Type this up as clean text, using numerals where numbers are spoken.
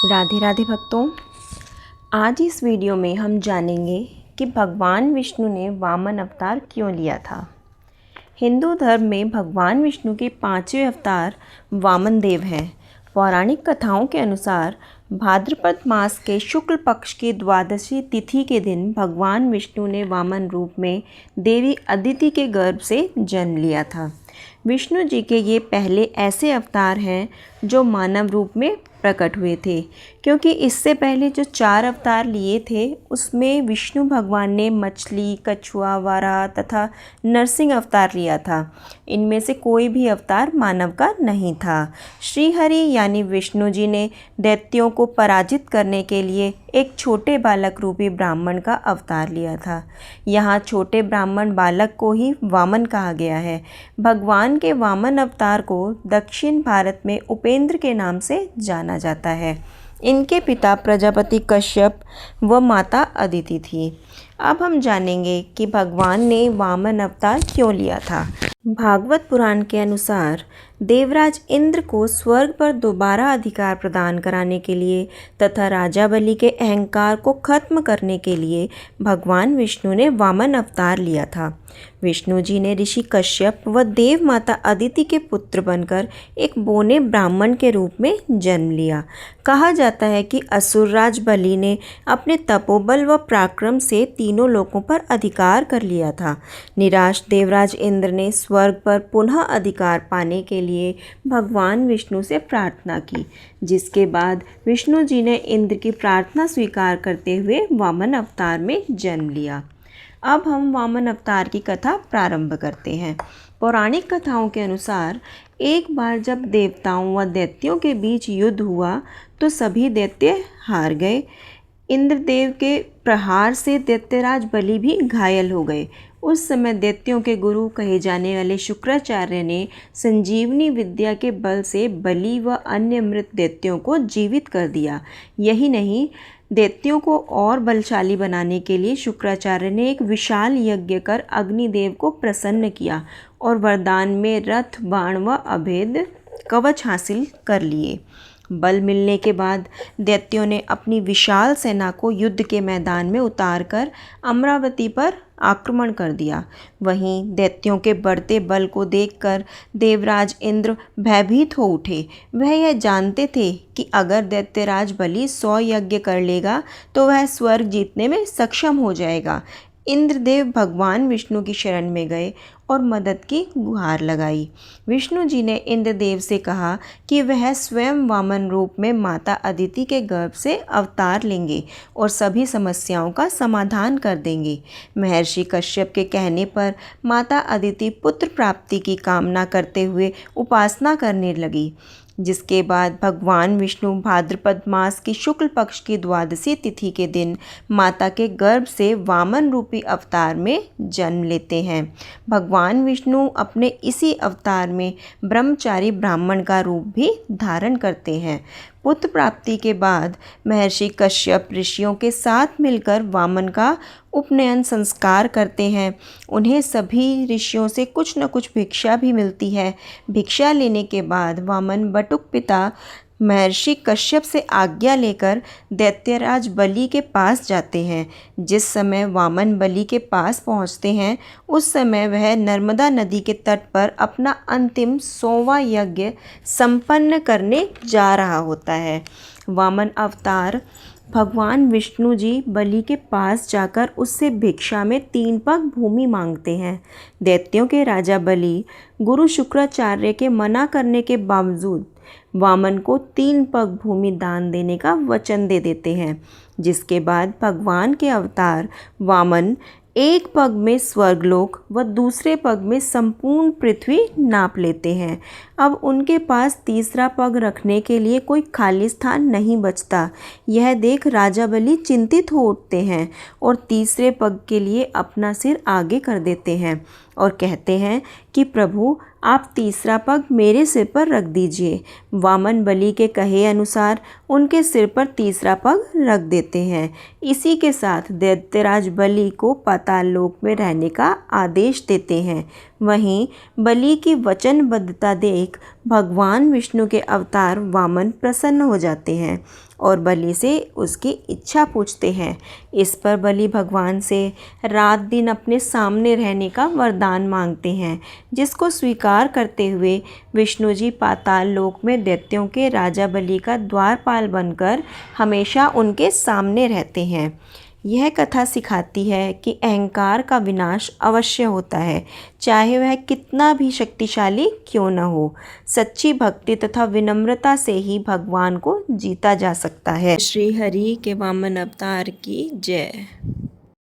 राधे राधे भक्तों, आज इस वीडियो में हम जानेंगे कि भगवान विष्णु ने वामन अवतार क्यों लिया था। हिंदू धर्म में भगवान विष्णु के 5वें अवतार वामन देव हैं। पौराणिक कथाओं के अनुसार भाद्रपद मास के शुक्ल पक्ष की द्वादशी तिथि के दिन भगवान विष्णु ने वामन रूप में देवी अदिति के गर्भ से जन्म लिया था। विष्णु जी के ये पहले ऐसे अवतार हैं जो मानव रूप में प्रकट हुए थे, क्योंकि इससे पहले जो 4 अवतार लिए थे उसमें विष्णु भगवान ने मछली, कछुआ, वाराह तथा नरसिंह अवतार लिया था। इनमें से कोई भी अवतार मानव का नहीं था। श्रीहरि यानी विष्णु जी ने दैत्यों को पराजित करने के लिए एक छोटे बालक रूपी ब्राह्मण का अवतार लिया था। यहाँ छोटे ब्राह्मण बालक को ही वामन कहा गया है। भगवान के वामन अवतार को दक्षिण भारत में उपेंद्र के नाम से जाना जाता है। इनके पिता प्रजापति कश्यप व माता अदिति थी। अब हम जानेंगे कि भगवान ने वामन अवतार क्यों लिया था। भागवत पुराण के अनुसार देवराज इंद्र को स्वर्ग पर दोबारा अधिकार प्रदान कराने के लिए तथा राजा बलि के अहंकार को खत्म करने के लिए भगवान विष्णु ने वामन अवतार लिया था। विष्णु जी ने ऋषि कश्यप व देव माता अदिति के पुत्र बनकर एक बोने ब्राह्मण के रूप में जन्म लिया। कहा जाता है कि असुरराज बलि ने अपने तपोबल व पराक्रम से तीनों लोकों पर अधिकार कर लिया था। निराश देवराज इंद्र ने स्वर्ग पर पुनः अधिकार पाने के लिए भगवान विष्णु से प्रार्थना की, जिसके बाद विष्णु जी ने इंद्र की प्रार्थना स्वीकार करते हुए वामन अवतार में जन्म लिया। अब हम वामन अवतार की कथा प्रारंभ करते हैं। पौराणिक कथाओं के अनुसार एक बार जब देवताओं व दैत्यों के बीच युद्ध हुआ तो सभी दैत्य हार गए। इंद्रदेव के प्रहार से दैत्यराज बलि भी घायल हो गए। उस समय दैत्यों के गुरु कहे जाने वाले शुक्राचार्य ने संजीवनी विद्या के बल से बलि व अन्य मृत दैत्यों को जीवित कर दिया। यही नहीं, दैत्यों को और बलशाली बनाने के लिए शुक्राचार्य ने एक विशाल यज्ञ कर अग्निदेव को प्रसन्न किया और वरदान में रथ, बाण व अभेद कवच हासिल कर लिए। बल मिलने के बाद दैत्यों ने अपनी विशाल सेना को युद्ध के मैदान में उतारकर अमरावती पर आक्रमण कर दिया। वहीं दैत्यों के बढ़ते बल को देखकर देवराज इंद्र भयभीत हो उठे। वह यह जानते थे कि अगर दैत्यराज बलि 100 यज्ञ कर लेगा तो वह स्वर्ग जीतने में सक्षम हो जाएगा। इंद्रदेव भगवान विष्णु की शरण में गए और मदद की गुहार लगाई। विष्णु जी ने इंद्रदेव से कहा कि वह स्वयं वामन रूप में माता अदिति के गर्भ से अवतार लेंगे और सभी समस्याओं का समाधान कर देंगे। महर्षि कश्यप के कहने पर माता अदिति पुत्र प्राप्ति की कामना करते हुए उपासना करने लगी, जिसके बाद भगवान विष्णु भाद्रपद मास की शुक्ल पक्ष की द्वादशी तिथि के दिन माता के गर्भ से वामन रूपी अवतार में जन्म लेते हैं। भगवान विष्णु अपने इसी अवतार में ब्रह्मचारी ब्राह्मण का रूप भी धारण करते हैं। पुत्र प्राप्ति के बाद महर्षि कश्यप ऋषियों के साथ मिलकर वामन का उपनयन संस्कार करते हैं। उन्हें सभी ऋषियों से कुछ न कुछ भिक्षा भी मिलती है। भिक्षा लेने के बाद वामन बटुक पिता महर्षि कश्यप से आज्ञा लेकर दैत्यराज बलि के पास जाते हैं। जिस समय वामन बलि के पास पहुंचते हैं उस समय वह नर्मदा नदी के तट पर अपना अंतिम 100वां यज्ञ संपन्न करने जा रहा होता है। वामन अवतार भगवान विष्णु जी बलि के पास जाकर उससे भिक्षा में 3 पग भूमि मांगते हैं। दैत्यों के राजा बलि गुरु शुक्राचार्य के मना करने के बावजूद वामन को 3 पग भूमि दान देने का वचन दे देते हैं, जिसके बाद भगवान के अवतार वामन एक पग में स्वर्गलोक व दूसरे पग में संपूर्ण पृथ्वी नाप लेते हैं। अब उनके पास तीसरा पग रखने के लिए कोई खाली स्थान नहीं बचता। यह देख राजा बलि चिंतित हो उठते हैं और तीसरे पग के लिए अपना सिर आगे कर देते हैं और कहते हैं कि प्रभु, आप तीसरा पग मेरे सिर पर रख दीजिए। वामन बलि के कहे अनुसार उनके सिर पर तीसरा पग रख देते हैं। इसी के साथ दैत्यराज बलि को पाताल लोक में रहने का आदेश देते हैं। वहीं बलि की वचनबद्धता देख भगवान विष्णु के अवतार वामन प्रसन्न हो जाते हैं और बलि से उसकी इच्छा पूछते हैं। इस पर बलि भगवान से रात दिन अपने सामने रहने का वरदान मांगते हैं, जिसको स्वीकार करते हुए विष्णु जी पाताल लोक में दैत्यों के राजा बलि का द्वारपाल बनकर हमेशा उनके सामने रहते हैं। यह कथा सिखाती है कि अहंकार का विनाश अवश्य होता है, चाहे वह कितना भी शक्तिशाली क्यों न हो। सच्ची भक्ति तथा विनम्रता से ही भगवान को जीता जा सकता है। श्री हरि के वामन अवतार की जय।